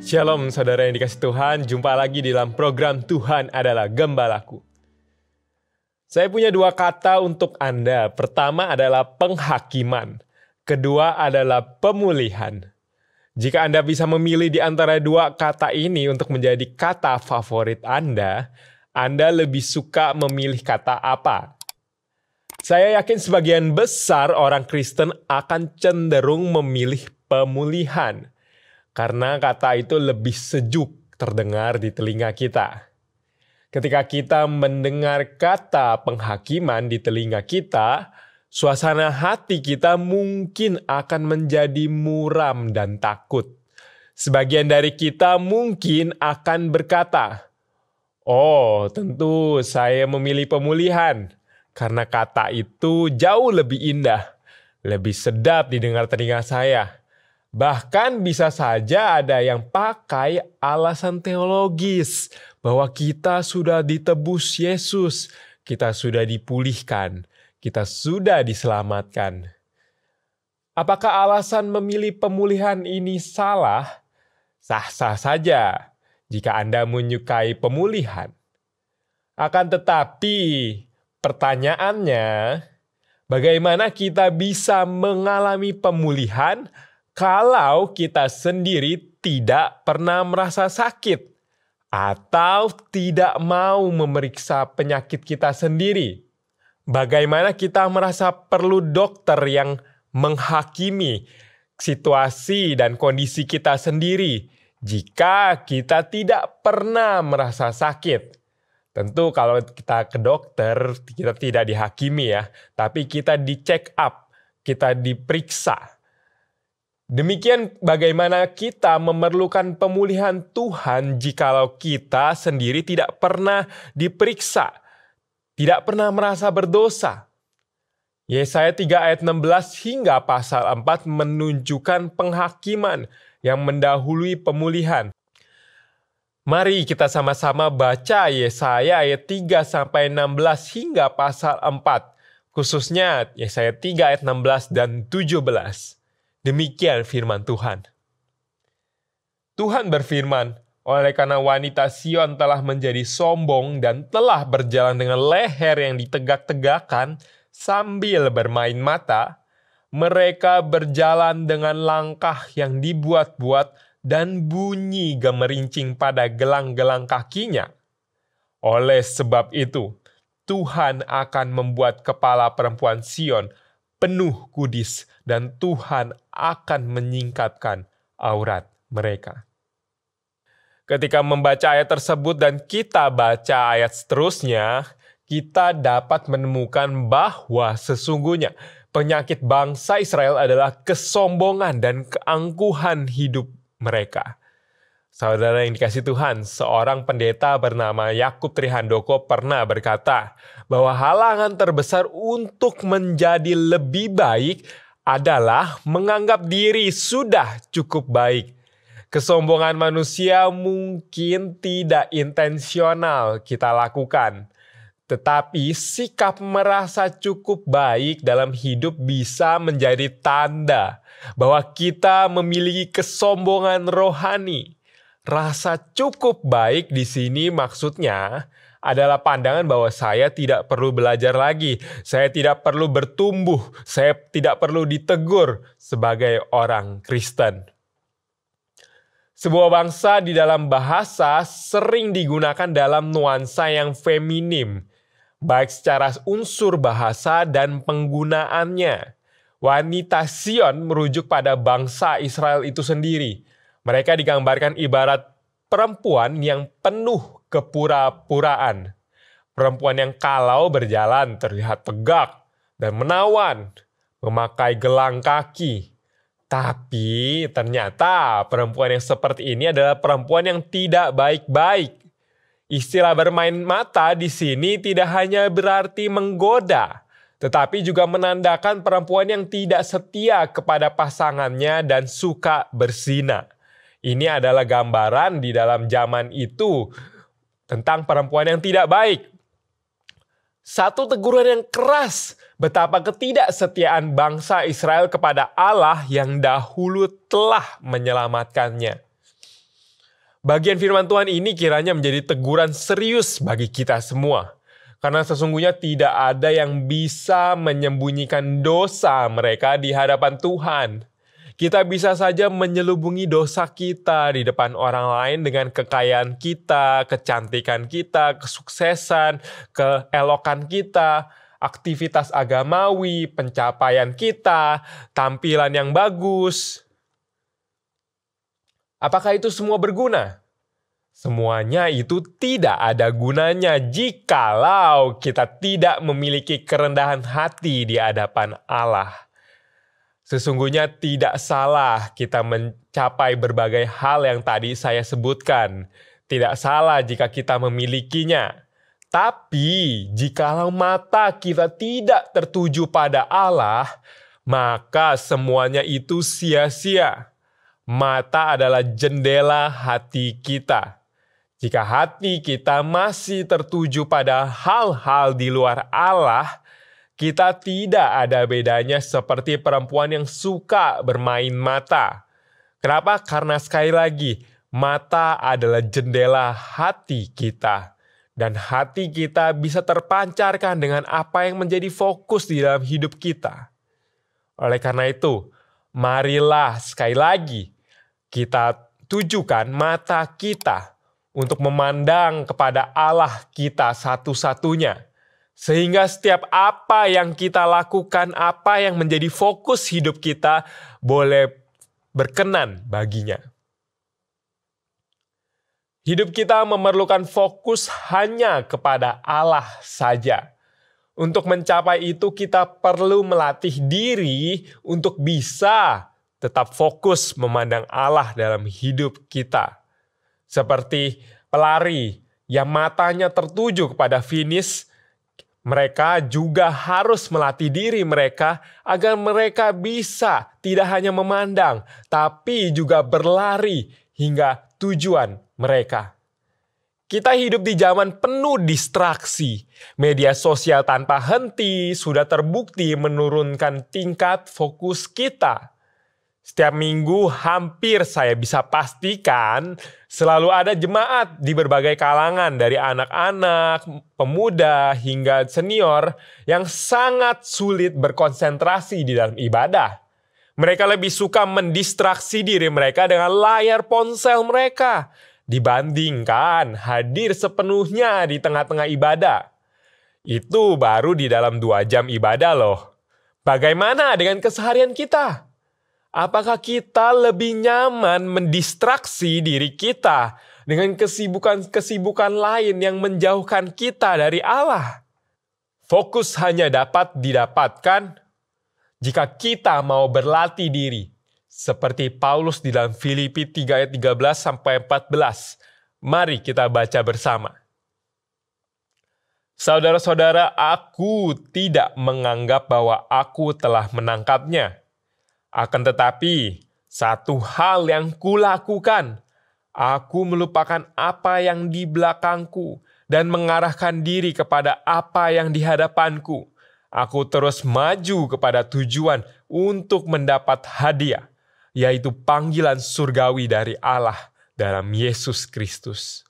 Shalom saudara yang dikasih Tuhan, jumpa lagi di dalam program Tuhan Adalah Gembalaku. Saya punya dua kata untuk Anda. Pertama adalah penghakiman, kedua adalah pemulihan. Jika Anda bisa memilih di antara dua kata ini untuk menjadi kata favorit Anda lebih suka memilih kata apa? Saya yakin sebagian besar orang Kristen akan cenderung memilih pemulihan. Karena kata itu lebih sejuk terdengar di telinga kita. Ketika kita mendengar kata penghakiman di telinga kita, suasana hati kita mungkin akan menjadi muram dan takut. Sebagian dari kita mungkin akan berkata, "Oh, tentu saya memilih pemulihan." Karena kata itu jauh lebih indah, lebih sedap didengar telinga saya. Bahkan bisa saja ada yang pakai alasan teologis bahwa kita sudah ditebus Yesus, kita sudah dipulihkan, kita sudah diselamatkan. Apakah alasan memilih pemulihan ini salah? Sah-sah saja jika Anda menyukai pemulihan. Akan tetapi pertanyaannya, bagaimana kita bisa mengalami pemulihan kalau kita sendiri tidak pernah merasa sakit atau tidak mau memeriksa penyakit kita sendiri? Bagaimana kita merasa perlu dokter yang menghakimi situasi dan kondisi kita sendiri jika kita tidak pernah merasa sakit? Tentu kalau kita ke dokter, kita tidak dihakimi ya, tapi kita di-check up, kita diperiksa. Demikian bagaimana kita memerlukan pemulihan Tuhan jikalau kita sendiri tidak pernah diperiksa, tidak pernah merasa berdosa. Yesaya 3 ayat 16 hingga pasal 4 menunjukkan penghakiman yang mendahului pemulihan. Mari kita sama-sama baca Yesaya ayat 3 sampai 16 hingga pasal 4, khususnya Yesaya 3 ayat 16 dan 17. Demikian firman Tuhan. Tuhan berfirman, oleh karena wanita Sion telah menjadi sombong dan telah berjalan dengan leher yang ditegak-tegakkan sambil bermain mata, mereka berjalan dengan langkah yang dibuat-buat dan bunyi gemerincing pada gelang-gelang kakinya. Oleh sebab itu, Tuhan akan membuat kepala perempuan Sion penuh kudis, dan Tuhan akan menyingkapkan aurat mereka. Ketika membaca ayat tersebut dan kita baca ayat seterusnya, kita dapat menemukan bahwa sesungguhnya penyakit bangsa Israel adalah kesombongan dan keangkuhan hidup mereka. Saudara yang dikasih Tuhan, seorang pendeta bernama Yakub Trihandoko pernah berkata bahwa halangan terbesar untuk menjadi lebih baik adalah menganggap diri sudah cukup baik. Kesombongan manusia mungkin tidak intensional kita lakukan, tetapi sikap merasa cukup baik dalam hidup bisa menjadi tanda bahwa kita memiliki kesombongan rohani. Rasa cukup baik di sini maksudnya adalah pandangan bahwa saya tidak perlu belajar lagi, saya tidak perlu bertumbuh, saya tidak perlu ditegur sebagai orang Kristen. Sebuah bangsa di dalam bahasa sering digunakan dalam nuansa yang feminim, baik secara unsur bahasa dan penggunaannya. Wanita Sion merujuk pada bangsa Israel itu sendiri. Mereka digambarkan ibarat perempuan yang penuh kepura-puraan. Perempuan yang kalau berjalan terlihat tegak dan menawan, memakai gelang kaki. Tapi ternyata perempuan yang seperti ini adalah perempuan yang tidak baik-baik. Istilah bermain mata di sini tidak hanya berarti menggoda, tetapi juga menandakan perempuan yang tidak setia kepada pasangannya dan suka berzina. Ini adalah gambaran di dalam zaman itu tentang perempuan yang tidak baik. Satu teguran yang keras betapa ketidaksetiaan bangsa Israel kepada Allah yang dahulu telah menyelamatkannya. Bagian firman Tuhan ini kiranya menjadi teguran serius bagi kita semua. Karena sesungguhnya tidak ada yang bisa menyembunyikan dosa mereka di hadapan Tuhan. Kita bisa saja menyelubungi dosa kita di depan orang lain dengan kekayaan kita, kecantikan kita, kesuksesan, keelokan kita, aktivitas agamawi, pencapaian kita, tampilan yang bagus. Apakah itu semua berguna? Semuanya itu tidak ada gunanya jikalau kita tidak memiliki kerendahan hati di hadapan Allah. Sesungguhnya tidak salah kita mencapai berbagai hal yang tadi saya sebutkan. Tidak salah jika kita memilikinya. Tapi jikalau mata kita tidak tertuju pada Allah, maka semuanya itu sia-sia. Mata adalah jendela hati kita. Jika hati kita masih tertuju pada hal-hal di luar Allah, kita tidak ada bedanya seperti perempuan yang suka bermain mata. Kenapa? Karena sekali lagi, mata adalah jendela hati kita. Dan hati kita bisa terpancarkan dengan apa yang menjadi fokus di dalam hidup kita. Oleh karena itu, marilah sekali lagi kita tujukan mata kita untuk memandang kepada Allah kita satu-satunya. Sehingga setiap apa yang kita lakukan, apa yang menjadi fokus hidup kita, boleh berkenan baginya. Hidup kita memerlukan fokus hanya kepada Allah saja. Untuk mencapai itu kita perlu melatih diri untuk bisa tetap fokus memandang Allah dalam hidup kita. Seperti pelari yang matanya tertuju kepada finish, mereka juga harus melatih diri mereka agar mereka bisa tidak hanya memandang, tapi juga berlari hingga tujuan mereka. Kita hidup di zaman penuh distraksi. Media sosial tanpa henti sudah terbukti menurunkan tingkat fokus kita. Setiap minggu hampir saya bisa pastikan selalu ada jemaat di berbagai kalangan dari anak-anak, pemuda hingga senior yang sangat sulit berkonsentrasi di dalam ibadah. Mereka lebih suka mendistraksi diri mereka dengan layar ponsel mereka dibandingkan hadir sepenuhnya di tengah-tengah ibadah. Itu baru di dalam 2 jam ibadah loh. Bagaimana dengan keseharian kita? Apakah kita lebih nyaman mendistraksi diri kita dengan kesibukan-kesibukan lain yang menjauhkan kita dari Allah? Fokus hanya dapat didapatkan jika kita mau berlatih diri. Seperti Paulus di dalam Filipi 3 ayat 13-14. Mari kita baca bersama. Saudara-saudara, aku tidak menganggap bahwa aku telah menangkapnya. Akan tetapi, satu hal yang kulakukan, aku melupakan apa yang di belakangku dan mengarahkan diri kepada apa yang di hadapanku. Aku terus maju kepada tujuan untuk mendapat hadiah, yaitu panggilan surgawi dari Allah dalam Yesus Kristus.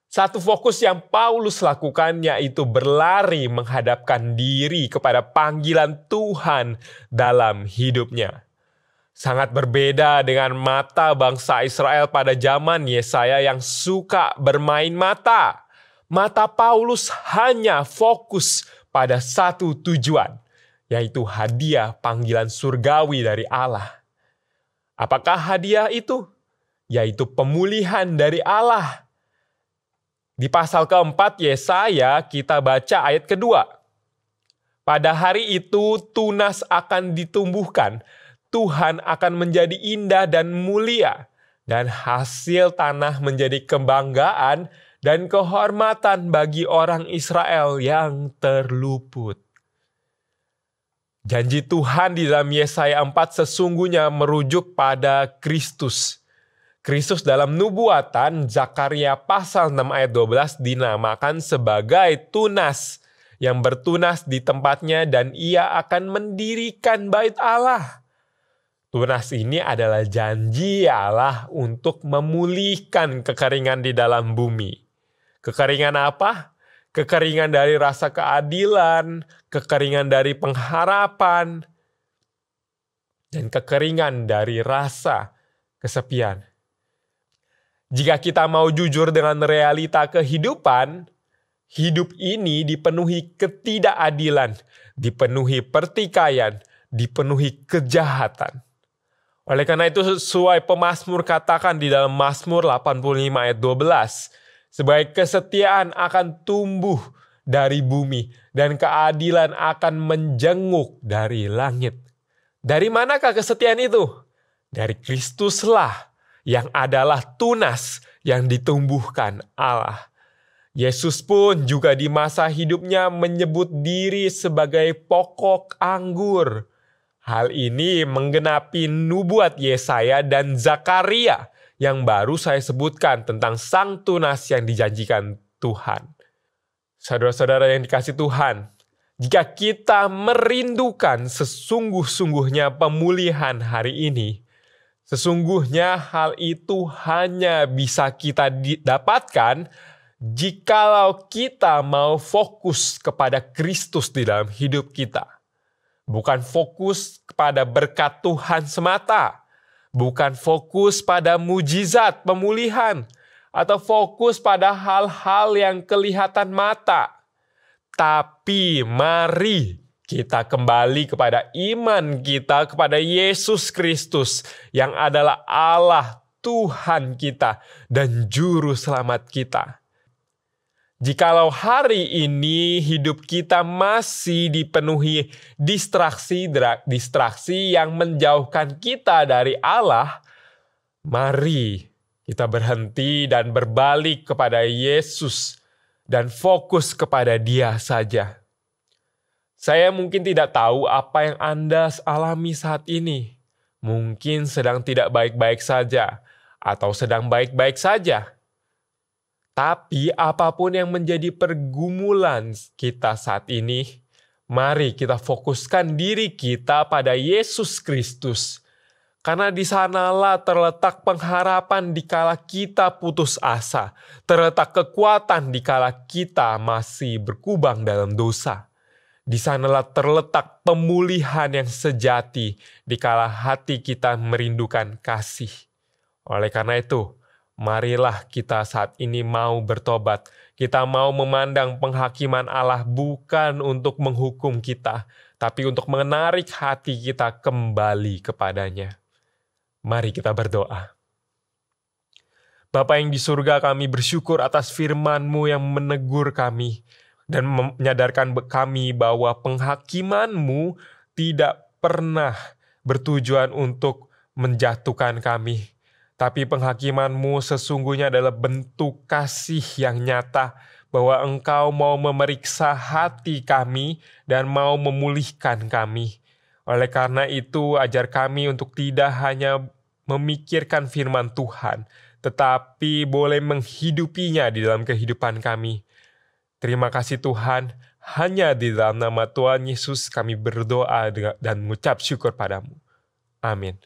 Satu fokus yang Paulus lakukan yaitu berlari menghadapkan diri kepada panggilan Tuhan dalam hidupnya. Sangat berbeda dengan mata bangsa Israel pada zaman Yesaya yang suka bermain mata. Mata Paulus hanya fokus pada satu tujuan, yaitu hadiah panggilan surgawi dari Allah. Apakah hadiah itu? Yaitu pemulihan dari Allah. Di pasal keempat Yesaya kita baca ayat kedua. Pada hari itu tunas akan ditumbuhkan, Tuhan akan menjadi indah dan mulia, dan hasil tanah menjadi kebanggaan dan kehormatan bagi orang Israel yang terluput. Janji Tuhan di dalam Yesaya 4 sesungguhnya merujuk pada Kristus. Kristus dalam nubuatan Zakaria pasal 6 ayat 12 dinamakan sebagai tunas yang bertunas di tempatnya dan ia akan mendirikan bait Allah. Tunas ini adalah janji Allah untuk memulihkan kekeringan di dalam bumi. Kekeringan apa? Kekeringan dari rasa keadilan, kekeringan dari pengharapan, dan kekeringan dari rasa kesepian. Jika kita mau jujur dengan realita kehidupan, hidup ini dipenuhi ketidakadilan, dipenuhi pertikaian, dipenuhi kejahatan. Oleh karena itu sesuai pemazmur katakan di dalam Mazmur 85 ayat 12, sebagai kesetiaan akan tumbuh dari bumi dan keadilan akan menjenguk dari langit. Dari manakah kesetiaan itu? Dari Kristuslah yang adalah tunas yang ditumbuhkan Allah. Yesus pun juga di masa hidupnya menyebut diri sebagai pokok anggur. Hal ini menggenapi nubuat Yesaya dan Zakaria yang baru saya sebutkan tentang sang tunas yang dijanjikan Tuhan. Saudara-saudara yang dikasihi Tuhan, jika kita merindukan sesungguh-sungguhnya pemulihan hari ini, sesungguhnya hal itu hanya bisa kita dapatkan jikalau kita mau fokus kepada Kristus di dalam hidup kita. Bukan fokus kepada berkat Tuhan semata, bukan fokus pada mujizat pemulihan, atau fokus pada hal-hal yang kelihatan mata. Tapi mari kita kembali kepada iman kita kepada Yesus Kristus yang adalah Allah Tuhan kita dan Juru Selamat kita. Jikalau hari ini hidup kita masih dipenuhi distraksi yang menjauhkan kita dari Allah, mari kita berhenti dan berbalik kepada Yesus dan fokus kepada Dia saja. Saya mungkin tidak tahu apa yang Anda alami saat ini. Mungkin sedang tidak baik-baik saja atau sedang baik-baik saja. Tapi apapun yang menjadi pergumulan kita saat ini, mari kita fokuskan diri kita pada Yesus Kristus. Karena di sanalah terletak pengharapan dikala kita putus asa, terletak kekuatan dikala kita masih berkubang dalam dosa. Di sanalah terletak pemulihan yang sejati dikala hati kita merindukan kasih. Oleh karena itu, marilah kita saat ini mau bertobat. Kita mau memandang penghakiman Allah bukan untuk menghukum kita, tapi untuk menarik hati kita kembali kepadanya. Mari kita berdoa. Bapa yang di surga, kami bersyukur atas firman-Mu yang menegur kami dan menyadarkan kami bahwa penghakiman-Mu tidak pernah bertujuan untuk menjatuhkan kami. Tapi penghakiman-Mu sesungguhnya adalah bentuk kasih yang nyata bahwa Engkau mau memeriksa hati kami dan mau memulihkan kami. Oleh karena itu, ajar kami untuk tidak hanya memikirkan firman Tuhan, tetapi boleh menghidupinya di dalam kehidupan kami. Terima kasih Tuhan, hanya di dalam nama Tuhan Yesus kami berdoa dan mengucap syukur padamu. Amin.